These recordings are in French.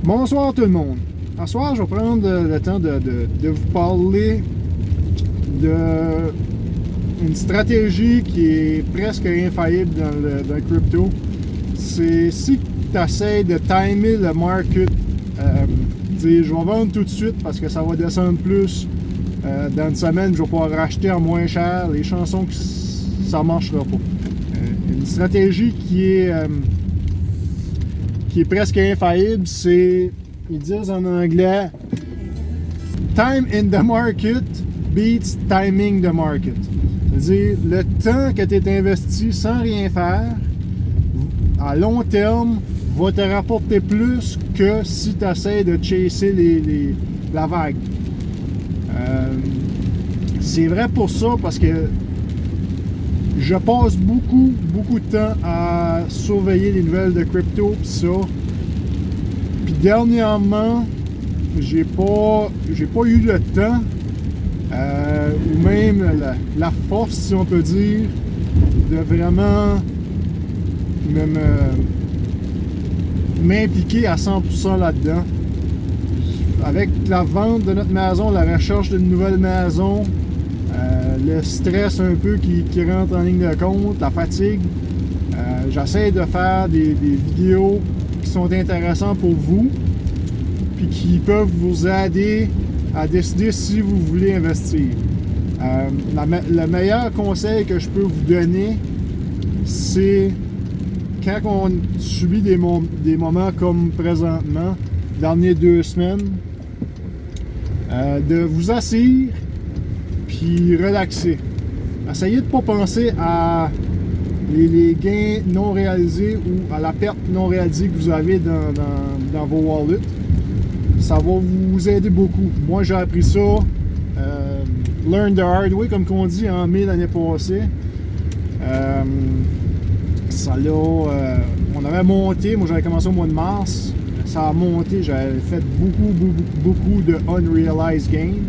Bonsoir tout le monde. Ce soir, je vais prendre le temps de vous parler d'une stratégie qui est presque infaillible dans le crypto. C'est si tu essaies de timer le market, dire je vais vendre tout de suite parce que ça va descendre plus. Dans une semaine, je vais pouvoir racheter à moins cher. Les chansons, ça ne marchera pas. Une stratégie qui est presque infaillible, c'est, ils disent en anglais, time in the market beats timing the market. C'est-à-dire, le temps que tu es investi sans rien faire, à long terme, va te rapporter plus que si tu essaies de chasser la vague. C'est vrai pour ça parce que je passe beaucoup de temps à surveiller les nouvelles de crypto pis ça. Puis dernièrement, j'ai pas eu le temps ou même la force, si on peut dire, de vraiment m'impliquer à 100% là-dedans. Avec la vente de notre maison, la recherche d'une nouvelle maison, le stress un peu qui rentre en ligne de compte, la fatigue, j'essaie de faire des vidéos qui sont intéressantes pour vous puis qui peuvent vous aider à décider si vous voulez investir. Le meilleur conseil que je peux vous donner, c'est quand on subit des moments comme présentement, dans les 2 semaines, de vous asseoir puis relaxer. Essayez de ne pas penser à les gains non réalisés ou à la perte non réalisée que vous avez dans vos wallets. Ça va vous aider beaucoup. Moi, j'ai appris ça, learn the hard way, comme on dit en mai l'année passée. On avait monté, moi j'avais commencé au mois de mars. Ça a monté, j'avais fait beaucoup de unrealized gains.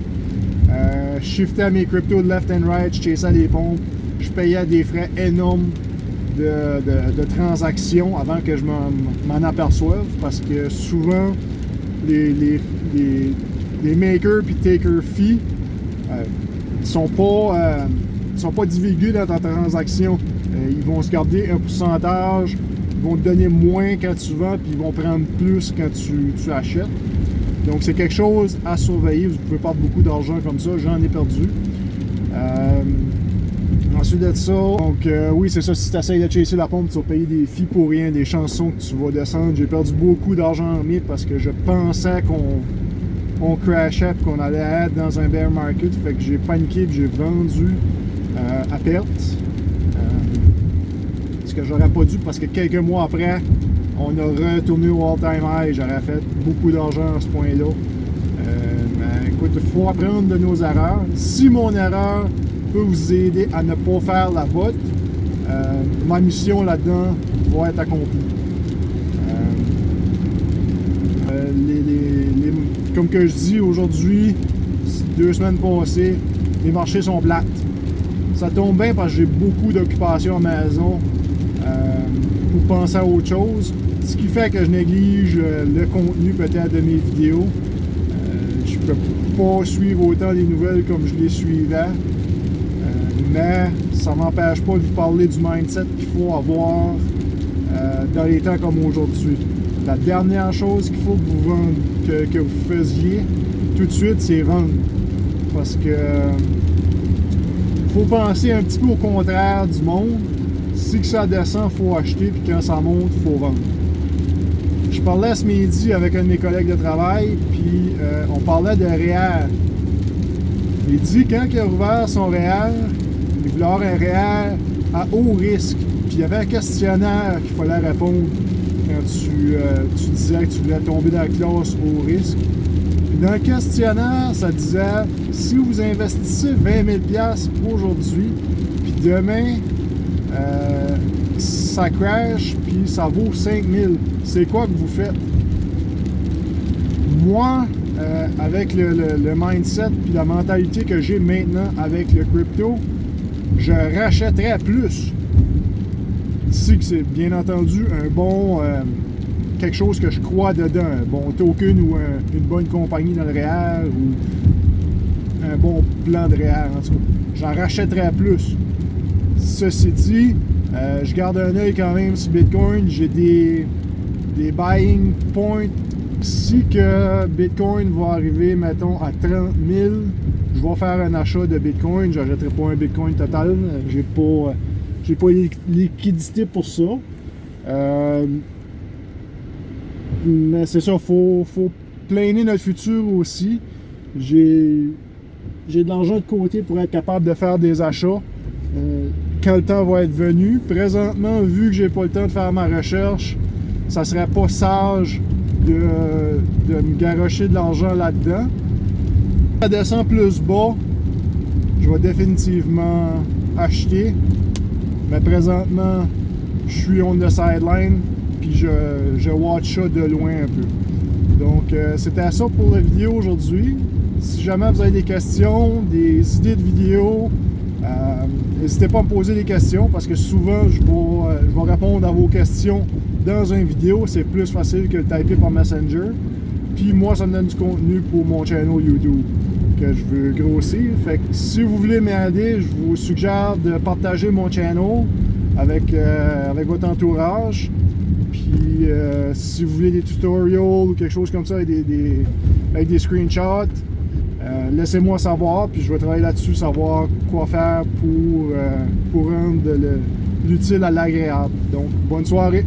Je shiftais mes cryptos de left and right, je chassais les pompes, je payais des frais énormes de transactions avant que je m'en aperçoive parce que souvent les maker puis taker fees sont pas divulgués dans ta transaction. Ils vont se garder un pourcentage, ils vont te donner moins quand tu vends puis ils vont prendre plus quand tu achètes. Donc c'est quelque chose à surveiller. Vous pouvez perdre beaucoup d'argent comme ça. J'en ai perdu. Ensuite de ça, donc oui c'est ça, si tu essaies de chasser la pompe, tu vas payer des fees pour rien, des chansons que tu vas descendre. J'ai perdu beaucoup d'argent en mai parce que je pensais qu'on crashait et qu'on allait être dans un bear market. Fait que j'ai paniqué et j'ai vendu à perte. Ce que j'aurais pas dû parce que quelques mois après, on a retourné au all-time high. J'aurais fait beaucoup d'argent à ce point-là. Mais écoute, il faut apprendre de nos erreurs. Si mon erreur peut vous aider à ne pas faire la vôtre, ma mission là-dedans va être accomplie. Comme que je dis aujourd'hui, 2 semaines passées, les marchés sont plates. Ça tombe bien parce que j'ai beaucoup d'occupations à la maison pour penser à autre chose. Ce qui fait que je néglige le contenu peut-être de mes vidéos. Je peux pas suivre autant les nouvelles comme je les suivais. Mais ça ne m'empêche pas de vous parler du mindset qu'il faut avoir dans les temps comme aujourd'hui. La dernière chose qu'il faut que vous faisiez tout de suite, c'est vendre. Parce que faut penser un petit peu au contraire du monde. Si que ça descend, il faut acheter, puis quand ça monte, il faut vendre. Je parlais ce midi avec un de mes collègues de travail, puis on parlait de REER. Il dit quand il a ouvert son REER, il voulait avoir un REER à haut risque. Puis il y avait un questionnaire qu'il fallait répondre quand tu disais que tu voulais tomber dans la classe haut risque. Puis dans le questionnaire, ça disait si vous investissez 20 000 $ aujourd'hui, puis demain, ça crash, puis ça vaut 5 000, c'est quoi que vous faites? Moi, avec le mindset puis la mentalité que j'ai maintenant avec le crypto, je rachèterais plus. Si que c'est bien entendu un bon quelque chose que je crois dedans, un bon token ou une bonne compagnie dans le REER ou un bon plan de REER, en tout cas. J'en rachèterais plus. Ceci dit, je garde un œil quand même sur Bitcoin. J'ai des buying points. Si que Bitcoin va arriver, mettons, à 30 000, je vais faire un achat de Bitcoin. Je n'achèterai pas un Bitcoin total. J'ai pas les liquidités pour ça. Mais c'est ça, faut planer notre futur aussi. J'ai de l'argent de côté pour être capable de faire des achats quand le temps va être venu. Présentement, vu que j'ai pas le temps de faire ma recherche, ça serait pas sage de me garrocher de l'argent là-dedans. Si ça descend plus bas, je vais définitivement acheter. Mais présentement, je suis on the sideline, puis je watch ça de loin un peu. Donc, c'était ça pour la vidéo aujourd'hui. Si jamais vous avez des questions, des idées de vidéos, n'hésitez pas à me poser des questions parce que souvent, je vais répondre à vos questions dans une vidéo. C'est plus facile que de typer par Messenger. Puis moi, ça me donne du contenu pour mon channel YouTube que je veux grossir. Fait que si vous voulez m'aider, je vous suggère de partager mon channel avec votre entourage. Puis si vous voulez des tutorials ou quelque chose comme ça avec des screenshots, laissez-moi savoir, puis je vais travailler là-dessus, savoir quoi faire pour rendre l'utile à l'agréable. Donc, bonne soirée!